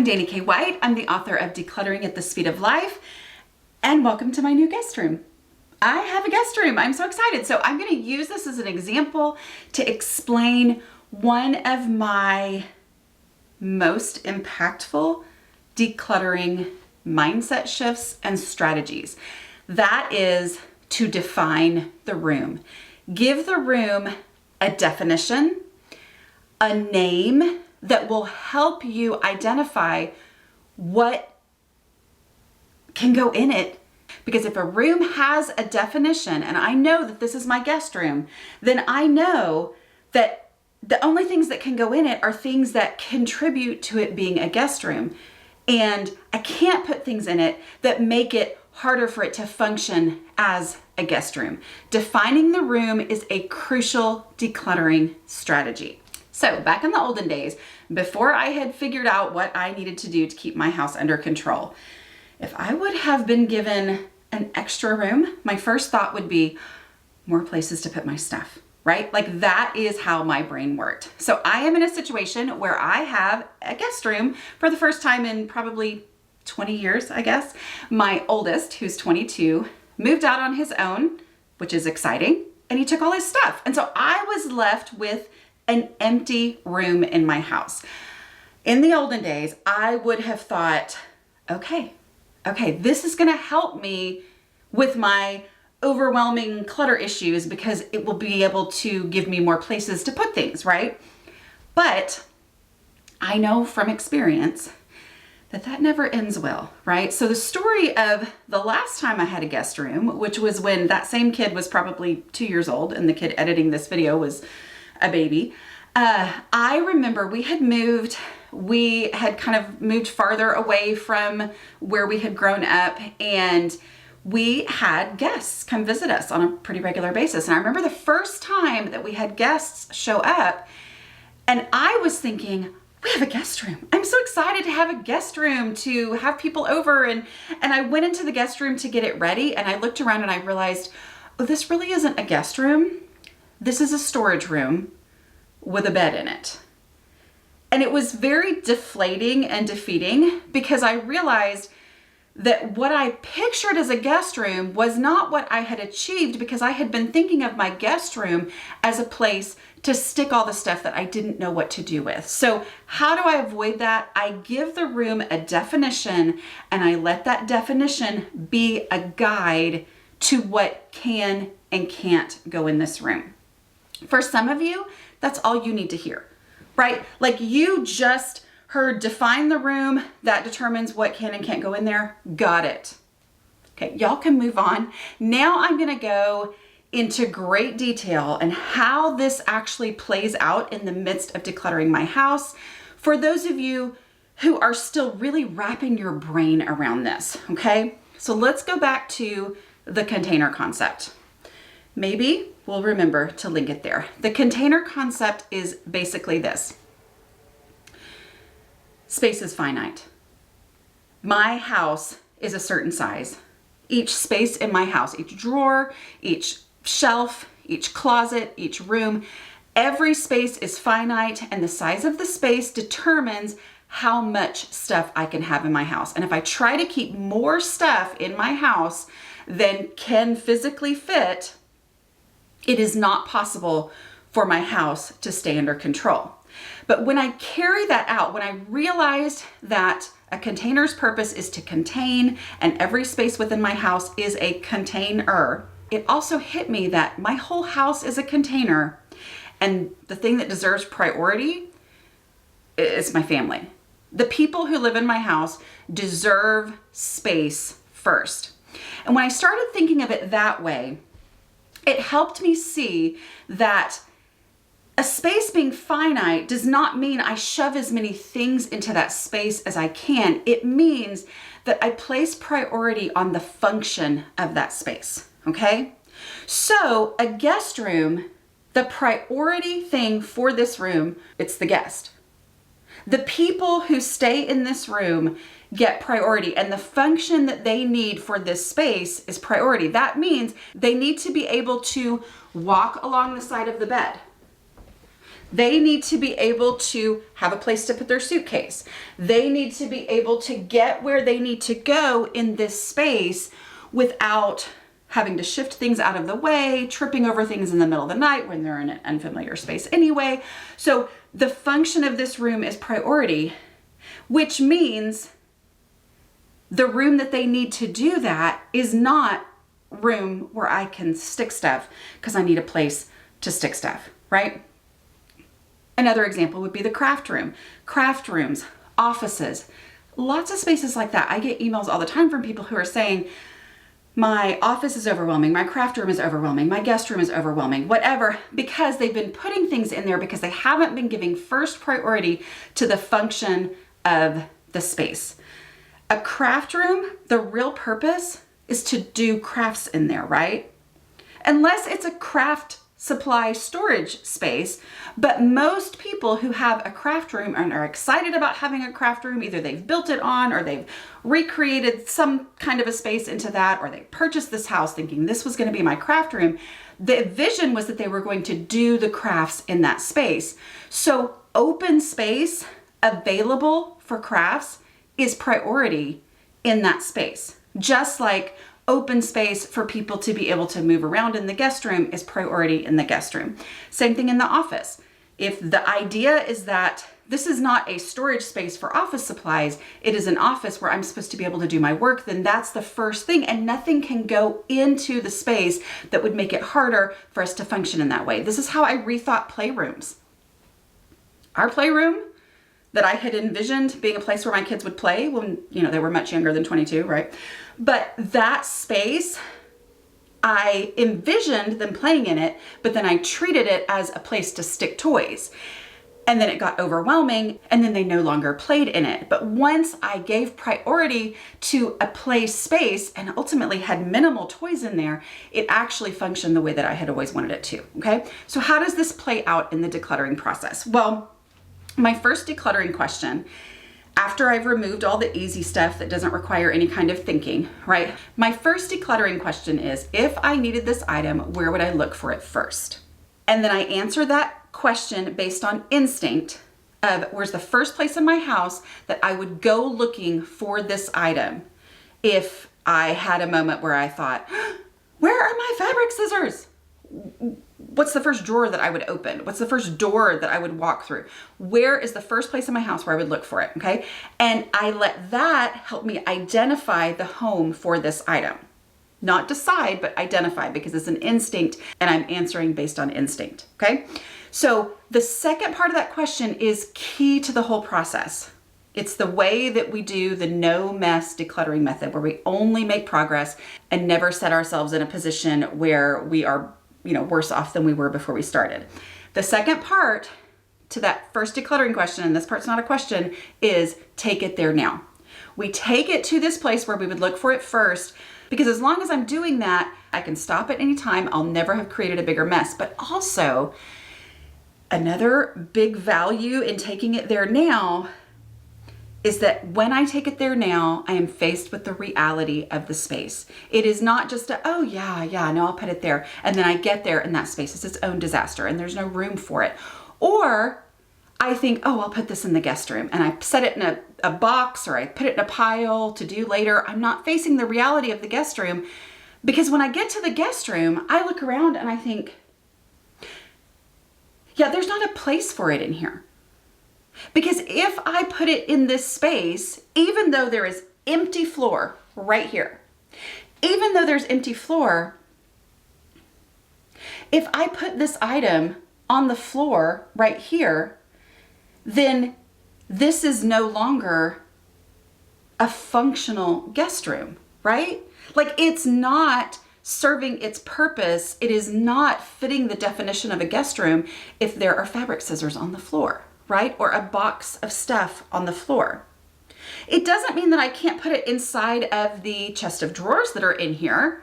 Dani K. White. I'm the author of Decluttering at the Speed of Life, and welcome to my new guest room. I have a guest room. I'm so excited. So I'm going to use this as an example to explain one of my most impactful decluttering mindset shifts and strategies. That is to define the room. Give the room a definition, a name that will help you identify what can go in it. Because if a room has a definition, and I know that this is my guest room, then I know that the only things that can go in it are things that contribute to it being a guest room. And I can't put things in it that make it harder for it to function as a guest room. Defining the room is a crucial decluttering strategy. So back in the olden days, before I had figured out what I needed to do to keep my house under control, if I would have been given an extra room, my first thought would be more places to put my stuff, right? Like that is how my brain worked. So I am in a situation where I have a guest room for the first time in probably 20 years, I guess. My oldest, who's 22, moved out on his own, which is exciting, and he took all his stuff. And so I was left with an empty room in my house. In the olden days, I would have thought, okay, this is gonna help me with my overwhelming clutter issues because it will be able to give me more places to put things, right? But I know from experience that that never ends well, right? So the story of the last time I had a guest room, which was when that same kid was probably 2 years old and the kid editing this video was a baby. I remember we had kind of moved farther away from where we had grown up, and we had guests come visit us on a pretty regular basis. And I remember the first time that we had guests show up, and I was thinking, we have a guest room. I'm so excited to have a guest room, to have people over. And I went into the guest room to get it ready, and I looked around and I realized, oh, this really isn't a guest room. This is a storage room with a bed in it. And it was very deflating and defeating because I realized that what I pictured as a guest room was not what I had achieved, because I had been thinking of my guest room as a place to stick all the stuff that I didn't know what to do with. So how do I avoid that? I give the room a definition, and I let that definition be a guide to what can and can't go in this room. For some of you, that's all you need to hear, right? Like you just heard define the room, that determines what can and can't go in there. Got it. Okay, y'all can move on. Now I'm gonna go into great detail and how this actually plays out in the midst of decluttering my house. For those of you who are still really wrapping your brain around this, okay? So let's go back to the container concept. Maybe we'll remember to link it there. The container concept is basically this. Space is finite. My house is a certain size. Each space in my house, each drawer, each shelf, each closet, each room, every space is finite, and the size of the space determines how much stuff I can have in my house. And if I try to keep more stuff in my house than can physically fit, it is not possible for my house to stay under control. But when I carry that out, when I realized that a container's purpose is to contain, and every space within my house is a container, it also hit me that my whole house is a container, and the thing that deserves priority is my family. The people who live in my house deserve space first. And when I started thinking of it that way, it helped me see that a space being finite does not mean I shove as many things into that space as I can. It means that I place priority on the function of that space, okay? So a guest room, the priority thing for this room, it's the guest. The people who stay in this room get priority, and the function that they need for this space is priority. That means they need to be able to walk along the side of the bed. They need to be able to have a place to put their suitcase. They need to be able to get where they need to go in this space without having to shift things out of the way, tripping over things in the middle of the night when they're in an unfamiliar space anyway. So the function of this room is priority, which means the room that they need to do that is not room where I can stick stuff because I need a place to stick stuff, right? Another example would be the craft room, craft rooms, offices, lots of spaces like that. I get emails all the time from people who are saying, my office is overwhelming, my craft room is overwhelming, my guest room is overwhelming, whatever, because they've been putting things in there because they haven't been giving first priority to the function of the space. A craft room, the real purpose is to do crafts in there, right? Unless it's a craft supply storage space, but most people who have a craft room and are excited about having a craft room, either they've built it on or they've recreated some kind of a space into that, or they purchased this house thinking this was going to be my craft room. The vision was that they were going to do the crafts in that space. So open space available for crafts is priority in that space. Just like open space for people to be able to move around in the guest room is priority in the guest room. Same thing in the office. If the idea is that this is not a storage space for office supplies, it is an office where I'm supposed to be able to do my work, then that's the first thing, and nothing can go into the space that would make it harder for us to function in that way. This is how I rethought playrooms. Our playroom that I had envisioned being a place where my kids would play when, they were much younger than 22, right? But that space, I envisioned them playing in it, but then I treated it as a place to stick toys. And then it got overwhelming, and then they no longer played in it. But once I gave priority to a play space and ultimately had minimal toys in there, it actually functioned the way that I had always wanted it to, okay? So how does this play out in the decluttering process? Well, my first decluttering question, after I've removed all the easy stuff that doesn't require any kind of thinking, right? My first decluttering question is, if I needed this item, where would I look for it first? And then I answer that question based on instinct of where's the first place in my house that I would go looking for this item if I had a moment where I thought, where are my fabric scissors? What's the first drawer that I would open? What's the first door that I would walk through? Where is the first place in my house where I would look for it, okay? And I let that help me identify the home for this item. Not decide, but identify, because it's an instinct and I'm answering based on instinct, okay? So the second part of that question is key to the whole process. It's the way that we do the no mess decluttering method, where we only make progress and never set ourselves in a position where we are worse off than we were before we started. The second part to that first decluttering question, and this part's not a question, is take it there now. We take it to this place where we would look for it first, because as long as I'm doing that, I can stop at any time. I'll never have created a bigger mess. But also, another big value in taking it there now is that when I take it there now, I am faced with the reality of the space. It is not just no, I'll put it there. And then I get there and that space is its own disaster and there's no room for it. Or I think, I'll put this in the guest room, and I set it in a box, or I put it in a pile to do later. I'm not facing the reality of the guest room, because when I get to the guest room, I look around and I think, there's not a place for it in here. Because if I put it in this space, even though there is empty floor right here, even though there's empty floor, if I put this item on the floor right here, then this is no longer a functional guest room, right? Like, it's not serving its purpose. It is not fitting the definition of a guest room if there are fabric scissors on the floor, right? Or a box of stuff on the floor. It doesn't mean that I can't put it inside of the chest of drawers that are in here.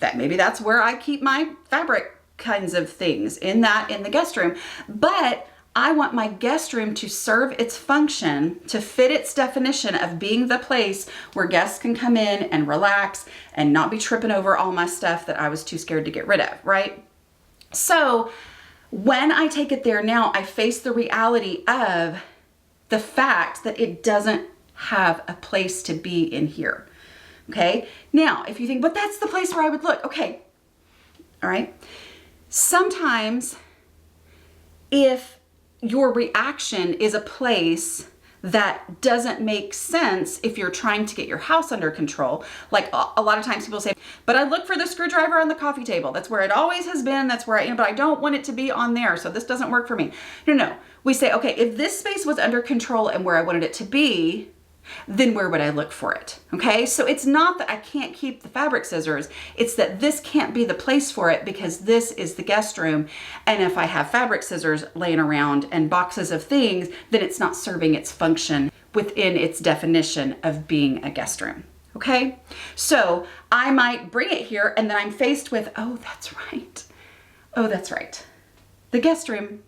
That maybe that's where I keep my fabric kinds of things, in the guest room. But I want my guest room to serve its function, to fit its definition of being the place where guests can come in and relax and not be tripping over all my stuff that I was too scared to get rid of, right? So When I take it there now, I face the reality of the fact that it doesn't have a place to be in here. Okay. Now, if you think, but that's the place where I would look. Okay. All right. Sometimes if your reaction is a place that doesn't make sense if you're trying to get your house under control. Like a lot of times people say, but I look for the screwdriver on the coffee table. That's where it always has been. That's where but I don't want it to be on there. So this doesn't work for me. No. We say, okay, if this space was under control and where I wanted it to be, then where would I look for it? Okay. So it's not that I can't keep the fabric scissors. It's that this can't be the place for it because this is the guest room. And if I have fabric scissors laying around and boxes of things, then it's not serving its function within its definition of being a guest room. Okay. So I might bring it here and then I'm faced with, oh, that's right. Oh, that's right. The guest room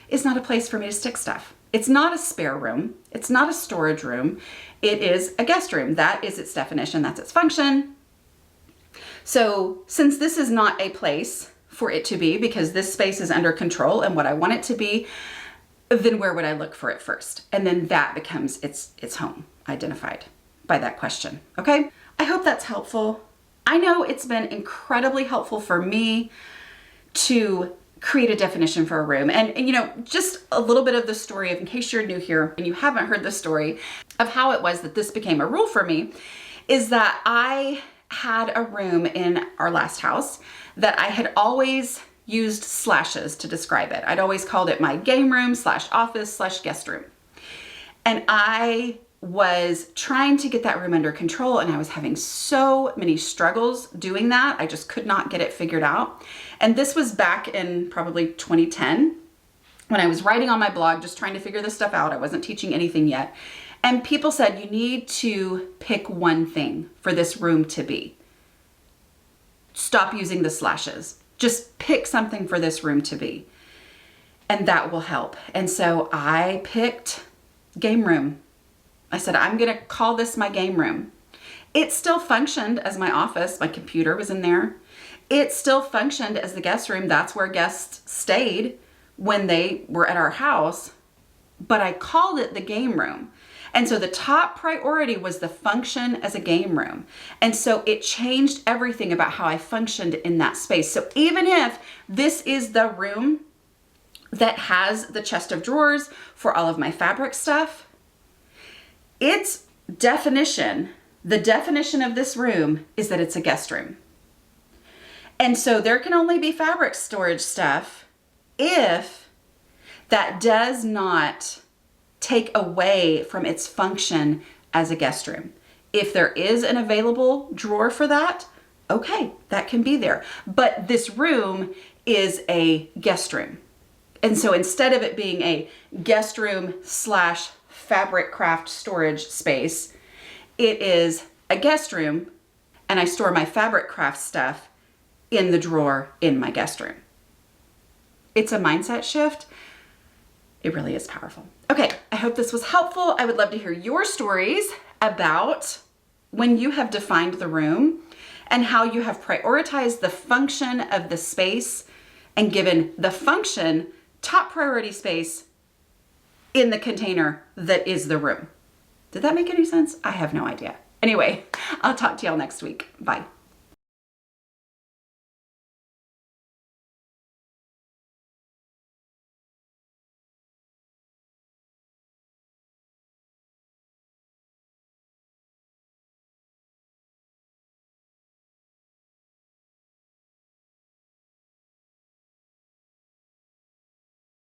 is not a place for me to stick stuff. It's not a spare room. It's not a storage room. It is a guest room. That is its definition. That's its function. So since this is not a place for it to be because this space is under control and what I want it to be, then where would I look for it first? And then that becomes its home identified by that question. Okay. I hope that's helpful. I know it's been incredibly helpful for me to create a definition for a room. And just a little bit of the story of, in case you're new here and you haven't heard the story of how it was that this became a rule for me, is that I had a room in our last house that I had always used slashes to describe it. I'd always called it my game room / office / guest room. And I was trying to get that room under control and I was having so many struggles doing that. I just could not get it figured out. And this was back in probably 2010 when I was writing on my blog, just trying to figure this stuff out. I wasn't teaching anything yet. And people said, you need to pick one thing for this room to be. Stop using the slashes. Just pick something for this room to be. And that will help. And so I picked game room. I said, I'm going to call this my game room. It still functioned as my office. My computer was in there. It still functioned as the guest room. That's where guests stayed when they were at our house. But I called it the game room. And so the top priority was the function as a game room. And so it changed everything about how I functioned in that space. So even if this is the room that has the chest of drawers for all of my fabric stuff, its definition, the definition of this room is that it's a guest room. And so there can only be fabric storage stuff if that does not take away from its function as a guest room. If there is an available drawer for that, okay, that can be there. But this room is a guest room. And so instead of it being a guest room / fabric craft storage space, it is a guest room and I store my fabric craft stuff in the drawer in my guest room. It's a mindset shift. It really is powerful. Okay, I hope this was helpful. I would love to hear your stories about when you have defined the room and how you have prioritized the function of the space and given the function top priority space in the container that is the room. Did that make any sense? I have no idea. Anyway, I'll talk to y'all next week. Bye.